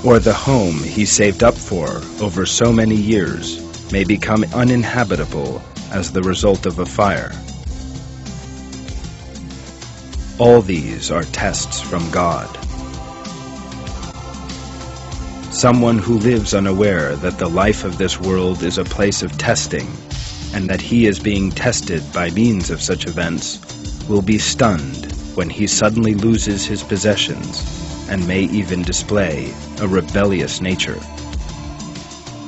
or the home he saved up for over so many years may become uninhabitable as the result of a fire. All these are tests from God. Someone who lives unaware that the life of this world is a place of testing, and that he is being tested by means of such events, will be stunned when he suddenly loses his possessions and may even display a rebellious nature.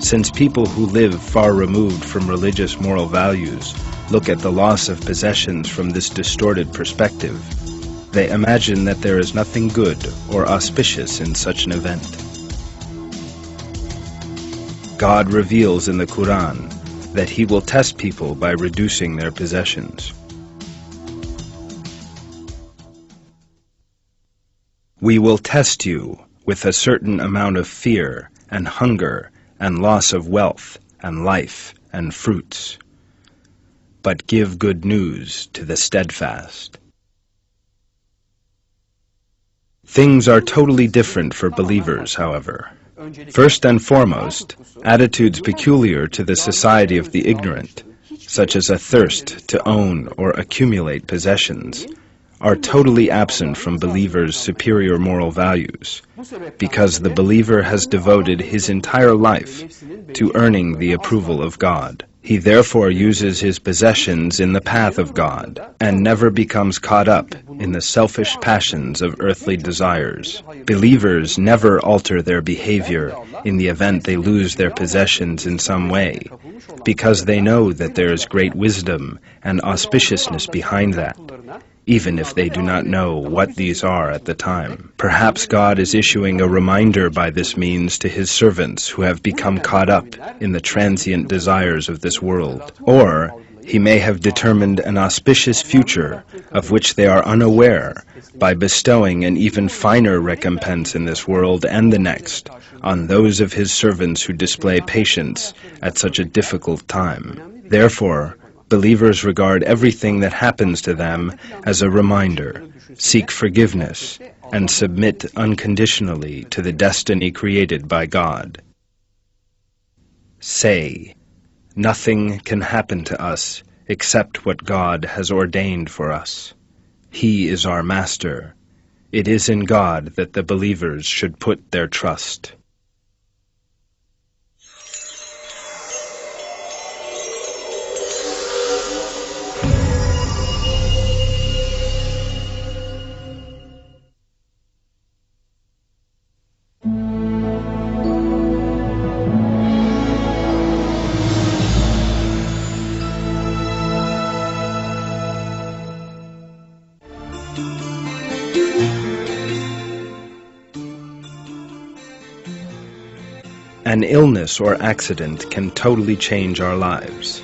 Since people who live far removed from religious moral values look at the loss of possessions from this distorted perspective, they imagine that there is nothing good or auspicious in such an event. God reveals in the Quran that he will test people by reducing their possessions. We will test you with a certain amount of fear and hunger and loss of wealth and life and fruits. But give good news to the steadfast. Things are totally different for believers, however. First and foremost, attitudes peculiar to the society of the ignorant, such as a thirst to own or accumulate possessions, are totally absent from believers' superior moral values, because the believer has devoted his entire life to earning the approval of God. He therefore uses his possessions in the path of God, and never becomes caught up in the selfish passions of earthly desires. Believers never alter their behavior in the event they lose their possessions in some way, because they know that there is great wisdom and auspiciousness behind that, even if they do not know what these are at the time. Perhaps God is issuing a reminder by this means to his servants who have become caught up in the transient desires of this world. Or he may have determined an auspicious future of which they are unaware by bestowing an even finer recompense in this world and the next on those of his servants who display patience at such a difficult time. Therefore, believers regard everything that happens to them as a reminder, seek forgiveness, and submit unconditionally to the destiny created by God. Say, nothing can happen to us except what God has ordained for us. He is our Master. It is in God that the believers should put their trust. An illness or accident can totally change our lives.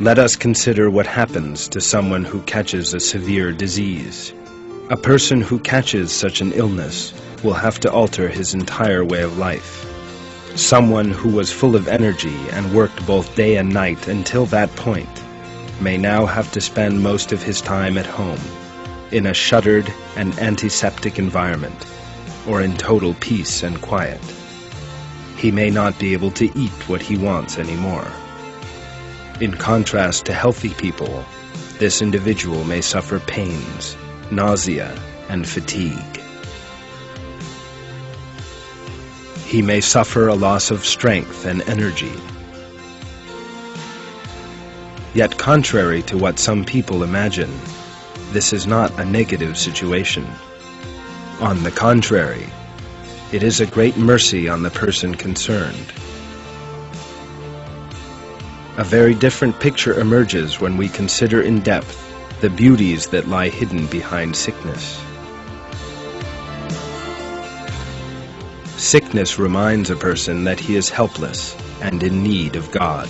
Let us consider what happens to someone who catches a severe disease. A person who catches such an illness will have to alter his entire way of life. Someone who was full of energy and worked both day and night until that point may now have to spend most of his time at home, in a shuttered and antiseptic environment, or in total peace and quiet. He may not be able to eat what he wants anymore. In contrast to healthy people, this individual may suffer pains, nausea, and fatigue. He may suffer a loss of strength and energy. Yet, contrary to what some people imagine, this is not a negative situation. On the contrary, it is a great mercy on the person concerned. A very different picture emerges when we consider in depth the beauties that lie hidden behind sickness. Sickness reminds a person that he is helpless and in need of God.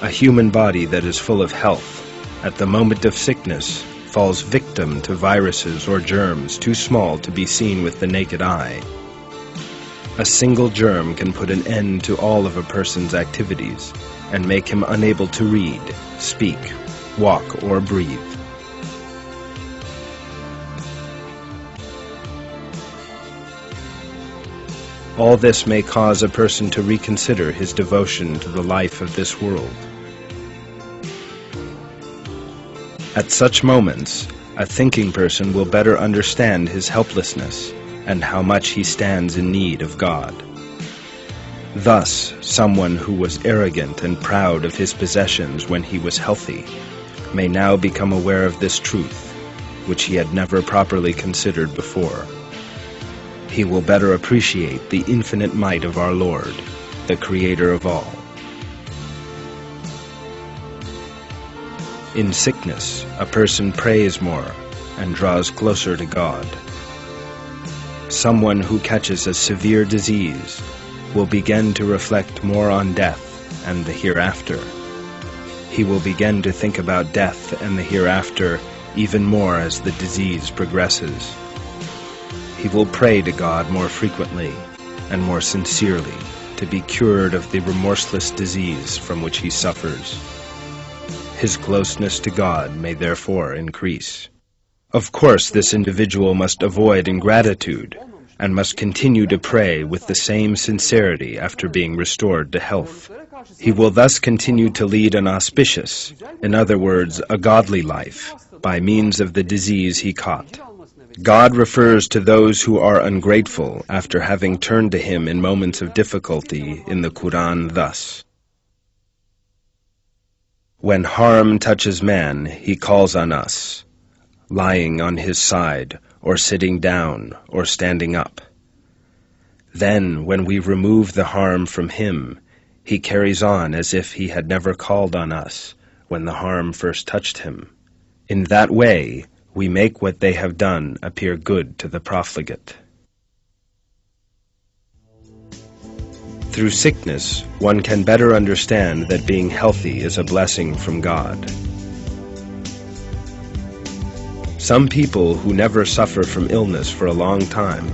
A human body that is full of health, at the moment of sickness, falls victim to viruses or germs too small to be seen with the naked eye. A single germ can put an end to all of a person's activities and make him unable to read, speak, walk, or breathe. All this may cause a person to reconsider his devotion to the life of this world. At such moments, a thinking person will better understand his helplessness and how much he stands in need of God. Thus, someone who was arrogant and proud of his possessions when he was healthy may now become aware of this truth, which he had never properly considered before. He will better appreciate the infinite might of our Lord, the Creator of all. In sickness, a person prays more and draws closer to God. Someone who catches a severe disease will begin to reflect more on death and the hereafter. He will begin to think about death and the hereafter even more as the disease progresses. He will pray to God more frequently and more sincerely to be cured of the remorseless disease from which he suffers. His closeness to God may therefore increase. Of course, this individual must avoid ingratitude and must continue to pray with the same sincerity after being restored to health. He will thus continue to lead an auspicious, in other words, a godly life, by means of the disease he caught. God refers to those who are ungrateful after having turned to him in moments of difficulty in the Quran thus: "When harm touches man, he calls on us, lying on his side, or sitting down, or standing up. Then, when we remove the harm from him, he carries on as if he had never called on us when the harm first touched him. In that way, we make what they have done appear good to the profligate." Through sickness, one can better understand that being healthy is a blessing from God. Some people who never suffer from illness for a long time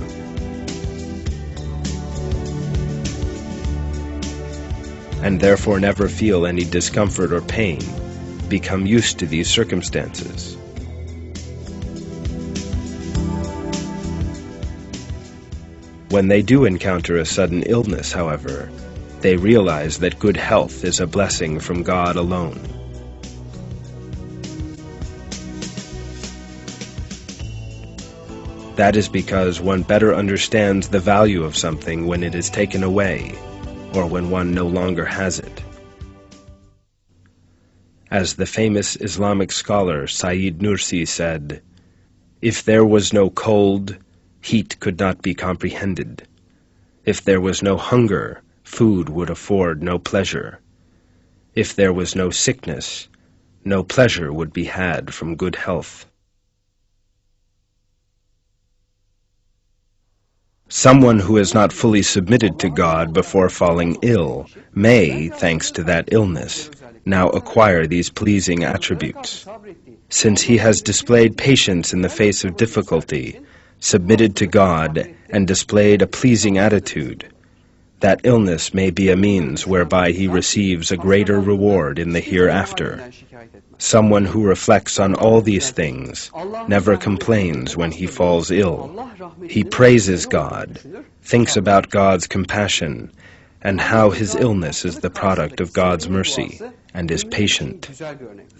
and therefore never feel any discomfort or pain become used to these circumstances. When they do encounter a sudden illness, however, they realize that good health is a blessing from God alone. That is because one better understands the value of something when it is taken away, or when one no longer has it. As the famous Islamic scholar Sayyid Nursi said, "If there was no cold, heat could not be comprehended. If there was no hunger, food would afford no pleasure. If there was no sickness, no pleasure would be had from good health." Someone who has not fully submitted to God before falling ill may, thanks to that illness, now acquire these pleasing attributes. Since he has displayed patience in the face of difficulty, submitted to God, and displayed a pleasing attitude, that illness may be a means whereby he receives a greater reward in the hereafter. Someone who reflects on all these things never complains when he falls ill. He praises God, thinks about God's compassion, and how his illness is the product of God's mercy, and is patient.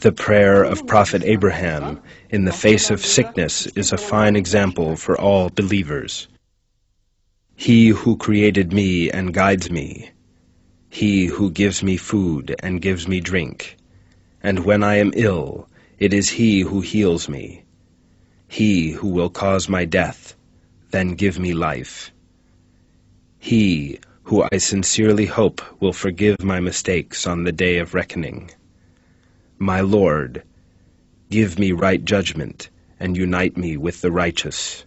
The prayer of Prophet Abraham in the face of sickness is a fine example for all believers. "He who created me and guides me, he who gives me food and gives me drink, and when I am ill, it is he who heals me. He who will cause my death, then give me life. He who I sincerely hope will forgive my mistakes on the day of reckoning. My Lord, give me right judgment and unite me with the righteous."